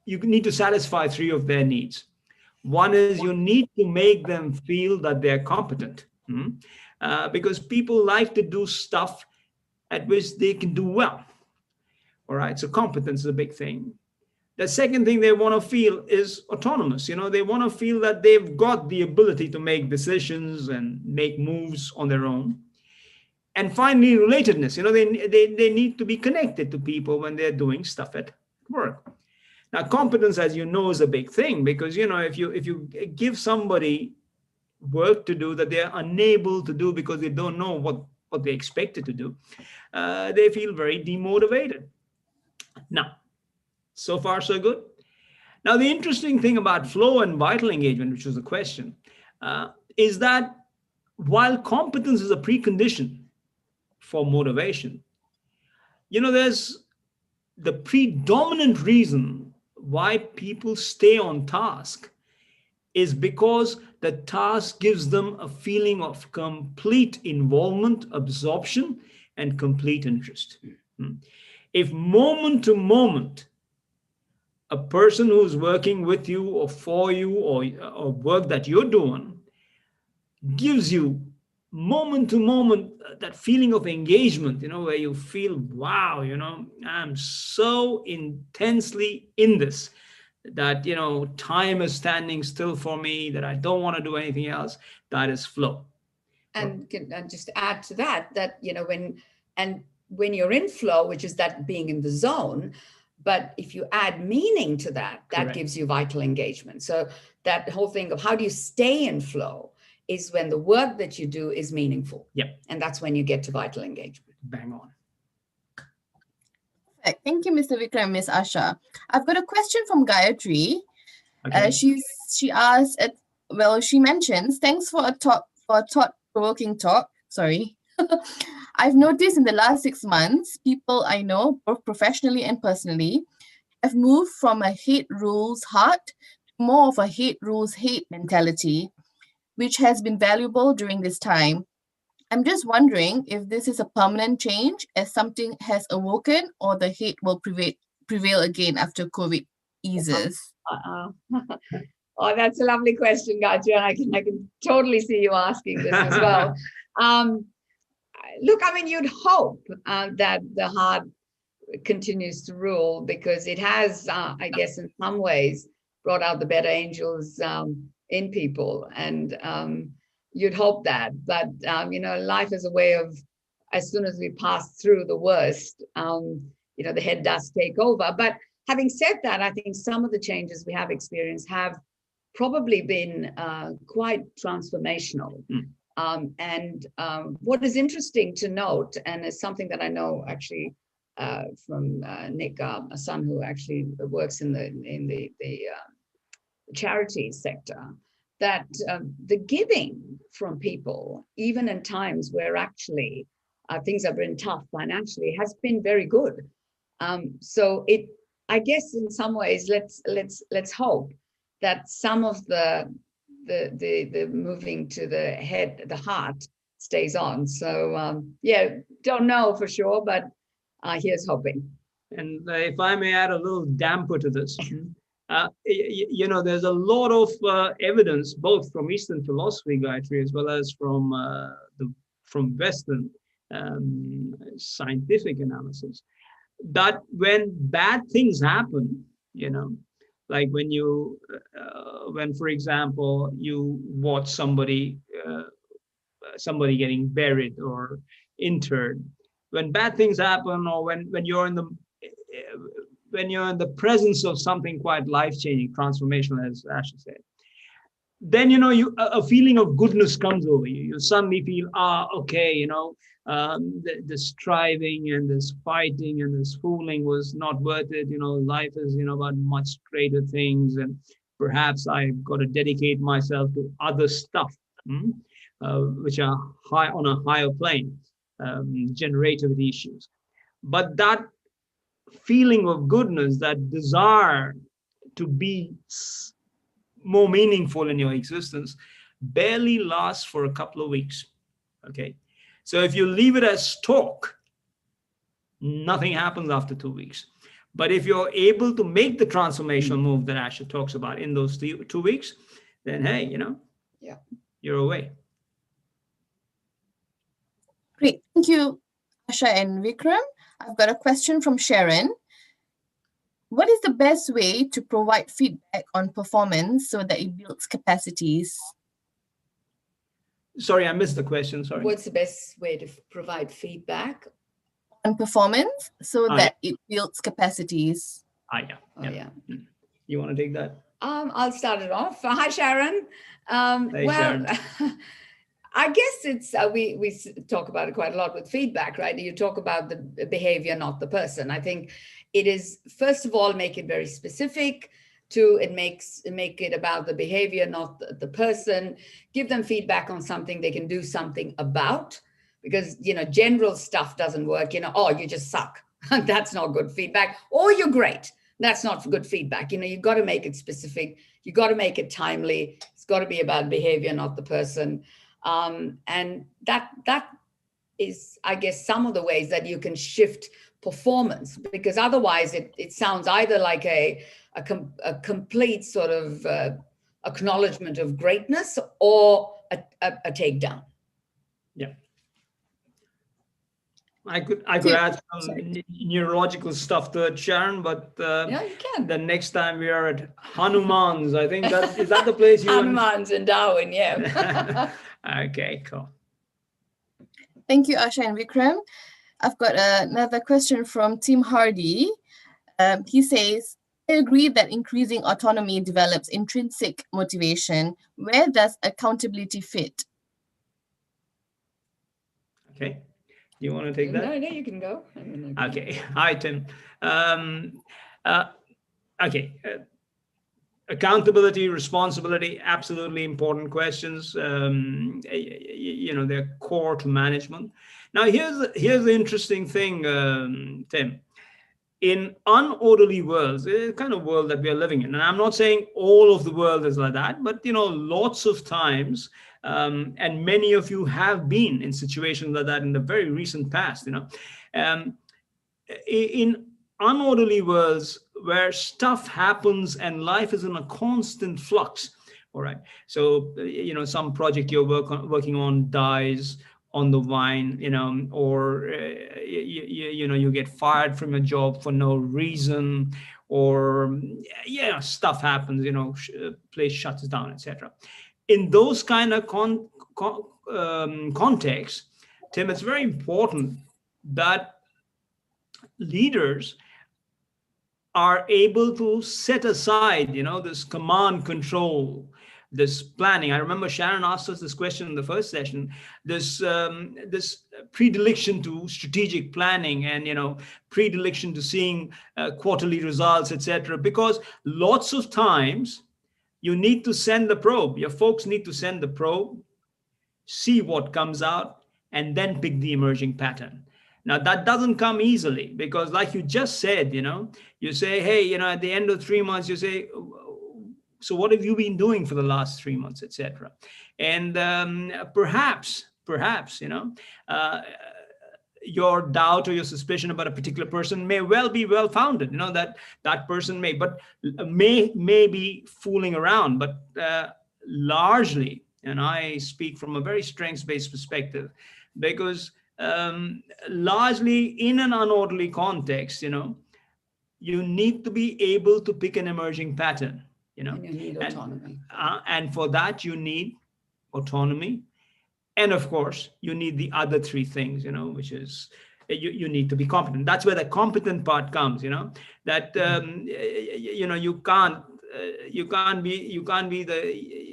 you need to satisfy three of their needs. One is you need to make them feel that they're competent, because people like to do stuff at which they can do well. All right, so competence is a big thing. The second thing they want to feel is autonomous. They want to feel that they've got the ability to make decisions and make moves on their own. And finally, relatedness. They need to be connected to people when they're doing stuff at work. Now, competence, as you know, is a big thing, because if you give somebody work to do that they're unable to do because they don't know what they expected to do, they feel very demotivated. Now, so far so good. Now, the interesting thing about flow and vital engagement, which was the question, is that while competence is a precondition for motivation, there's the predominant reason why people stay on task is because the task gives them a feeling of complete involvement, absorption, and complete interest. If moment to moment, a person who's working with you or for you or work that you're doing gives you moment to moment that feeling of engagement, where you feel, wow, I'm so intensely in this that, time is standing still for me, that I don't want to do anything else, that is flow. And just add to that, when you're in flow, which is that being in the zone, but if you add meaning to that, that Correct. gives you vital engagement. So that whole thing of how do you stay in flow is when the work that you do is meaningful. Yep. And that's when you get to vital engagement. Bang on. Thank you, Mr. Vikram and Ms. Aasha. I've got a question from Gayatri. Okay. She asks, she mentions, thanks for a thought-provoking talk. Sorry. I've noticed in the last 6 months, people I know, both professionally and personally, have moved from a hate rules heart to more of a hate rules hate mentality, which has been valuable during this time. I'm just wondering if this is a permanent change as something has awoken, or the hate will prevail again after COVID eases. Oh, that's a lovely question, Gayatri, and I can totally see you asking this as well. Look, you'd hope that the heart continues to rule, because it has, I guess, in some ways, brought out the better angels in people, and you'd hope that. But life is a way of, as soon as we pass through the worst, the head does take over. But having said that, I think some of the changes we have experienced have probably been quite transformational. And what is interesting to note, and is something that I know actually from Nick, a son who actually works in the charity sector, that the giving from people, even in times where actually things have been tough financially, has been very good. So I guess in some ways, let's hope that some of the moving to the head, the heart, stays on. So don't know for sure, but here's hoping. And if I may add a little damper to this, there's a lot of evidence, both from Eastern philosophy, Gayatri, as well as from Western scientific analysis, that when bad things happen, like when, for example, you watch somebody getting buried or interred, when bad things happen, or when you're in the presence of something quite life-changing, transformational, as Aasha said, then a feeling of goodness comes over you. You suddenly feel, okay, the striving and this fighting and this fooling was not worth it. Life is about much greater things, and perhaps I've got to dedicate myself to other stuff, which are high on a higher plane, generative issues. But that feeling of goodness, that desire to be more meaningful in your existence, barely lasts for a couple of weeks. Okay. So if you leave it as talk, nothing happens after 2 weeks. But if you're able to make the transformational move that Aasha talks about in those 2 weeks, then hey, Yeah. you're away. Great. Thank you, Aasha and Vikram. I've got a question from Sharon. What is the best way to provide feedback on performance so that it builds capacities? Sorry, I missed the question. Sorry. What's the best way to provide feedback on performance so that it builds capacities? Yeah. You want to take that? I'll start it off. Hi, Sharon. Hey, Sharon. I guess it's we talk about it quite a lot with feedback, right? You talk about the behavior, not the person. I think it is, first of all, make it very specific. Two, make it about the behavior, not the person. Give them feedback on something they can do something about, because general stuff doesn't work. Oh, you just suck. That's not good feedback. Or you're great. That's not good feedback. You've got to make it specific. You've got to make it timely. It's got to be about behavior, not the person. And that is, I guess, some of the ways that you can shift performance, because otherwise it sounds either like a complete sort of acknowledgement of greatness or a takedown. Yeah. I could add some neurological stuff to it, Sharon, but yeah, you can. The next time we are at Hanuman's, I think is that the place you Hanuman's in Darwin, yeah. Okay, cool. Thank you, Aasha and Vikram. I've got another question from Tim Hardy. He says, I agree that increasing autonomy develops intrinsic motivation. Where does accountability fit? Okay. You want to take that? No, you can go. Okay. Hi, Tim. Okay. Accountability, responsibility, absolutely important questions. They're core to management. Now, here's the interesting thing, Tim. In unorderly worlds, the kind of world that we are living in, and I'm not saying all of the world is like that, but lots of times, and many of you have been in situations like that in the very recent past. In unorderly worlds where stuff happens and life is in a constant flux. All right. So, some project you're working on dies on the vine, or, you get fired from a job for no reason, or, stuff happens, place shuts down, etc. In those kind of contexts, Tim, it's very important that leaders are able to set aside, this command control, this planning. I remember Sharon asked us this question in the first session, this predilection to strategic planning and, predilection to seeing quarterly results, etc. Because lots of times you need to send the probe. Your folks need to send the probe, see what comes out, and then pick the emerging pattern. Now, that doesn't come easily because, like you just said, you say, hey, at the end of 3 months, you say, so what have you been doing for the last 3 months, etc. And perhaps, your doubt or your suspicion about a particular person may well be well-founded, that person may be fooling around, but largely, and I speak from a very strengths-based perspective, because largely in an unorderly context, you need to be able to pick an emerging pattern, And you need autonomy. And for that, you need autonomy. And of course, you need the other three things, which is you need to be competent. That's where the competent part comes, that, you can't be the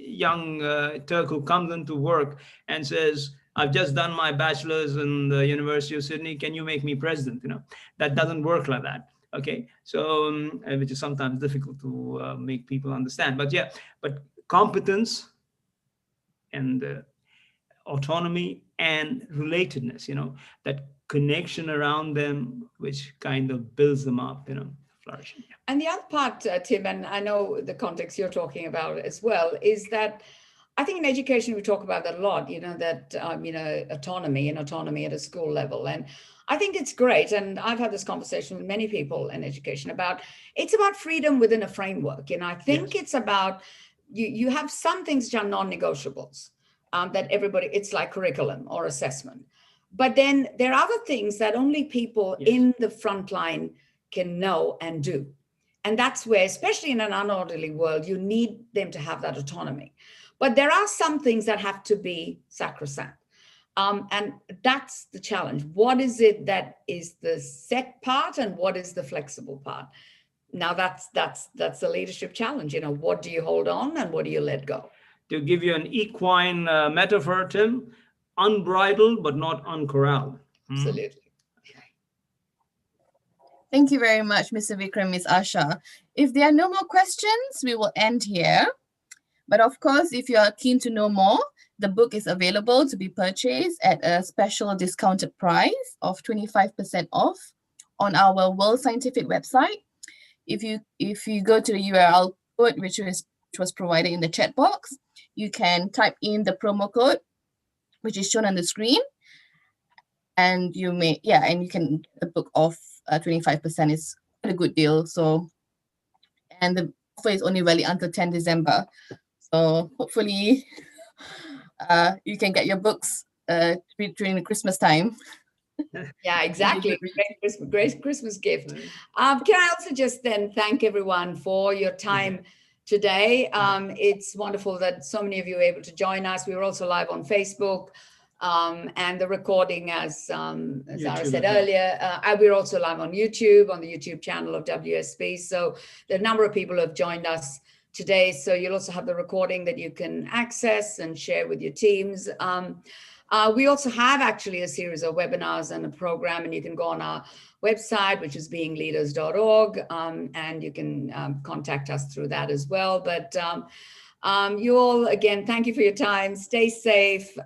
young Turk who comes into work and says, I've just done my bachelor's in the University of Sydney. Can you make me president? That doesn't work like that. Okay. So, which is sometimes difficult to make people understand, but competence and autonomy and relatedness, that connection around them, which kind of builds them up, flourishing. And the other part, Tim, and I know the context you're talking about as well, is that I think in education, we talk about that a lot, that, autonomy at a school level. And I think it's great. And I've had this conversation with many people in education it's about freedom within a framework. I think it's about, you have some things which are non-negotiables that everybody, it's like curriculum or assessment. But then there are other things that only people in the front line can know and do. And that's where, especially in an unorderly world, you need them to have that autonomy. But there are some things that have to be sacrosanct. And that's the challenge. What is it that is the set part and what is the flexible part? Now that's the leadership challenge. What do you hold on and what do you let go? To give you an equine metaphor, Tim, unbridled but not uncorralled. Absolutely. Thank you very much, Mr. Vikram, Ms. Aasha. If there are no more questions, we will end here. But of course, if you are keen to know more, the book is available to be purchased at a special discounted price of 25% off on our World Scientific website. If you go to the URL code, which was provided in the chat box, you can type in the promo code, which is shown on the screen, and you can get the book off 25%. Is quite a good deal. So, and the offer is only valid until 10 December. So hopefully you can get your books during the Christmas time. Yeah, exactly. Great Christmas gift. Can I also just then thank everyone for your time today? It's wonderful that so many of you are able to join us. We were also live on Facebook, and the recording, as Zara said earlier, we're also live on YouTube, on the YouTube channel of WSB. So there are a number of people who have joined us today. So you'll also have the recording that you can access and share with your teams. We also have actually a series of webinars and a program, and you can go on our website, which is beingleaders.org, and you can contact us through that as well. But you all, again, thank you for your time. Stay safe.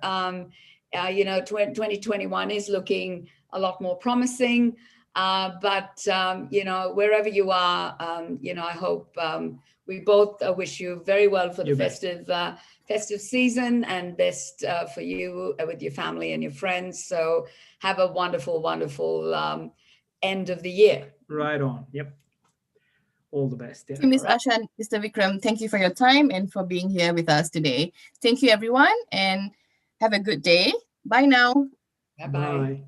2021 is looking a lot more promising. But wherever you are, I hope we both wish you very well for the festive season, and best for you with your family and your friends. So have a wonderful, wonderful end of the year. Right on. Yep. All the best. Thank you, Ms. Aasha and Mr. Vikram. Thank you for your time and for being here with us today. Thank you, everyone, and have a good day. Bye now. Bye-bye. Bye.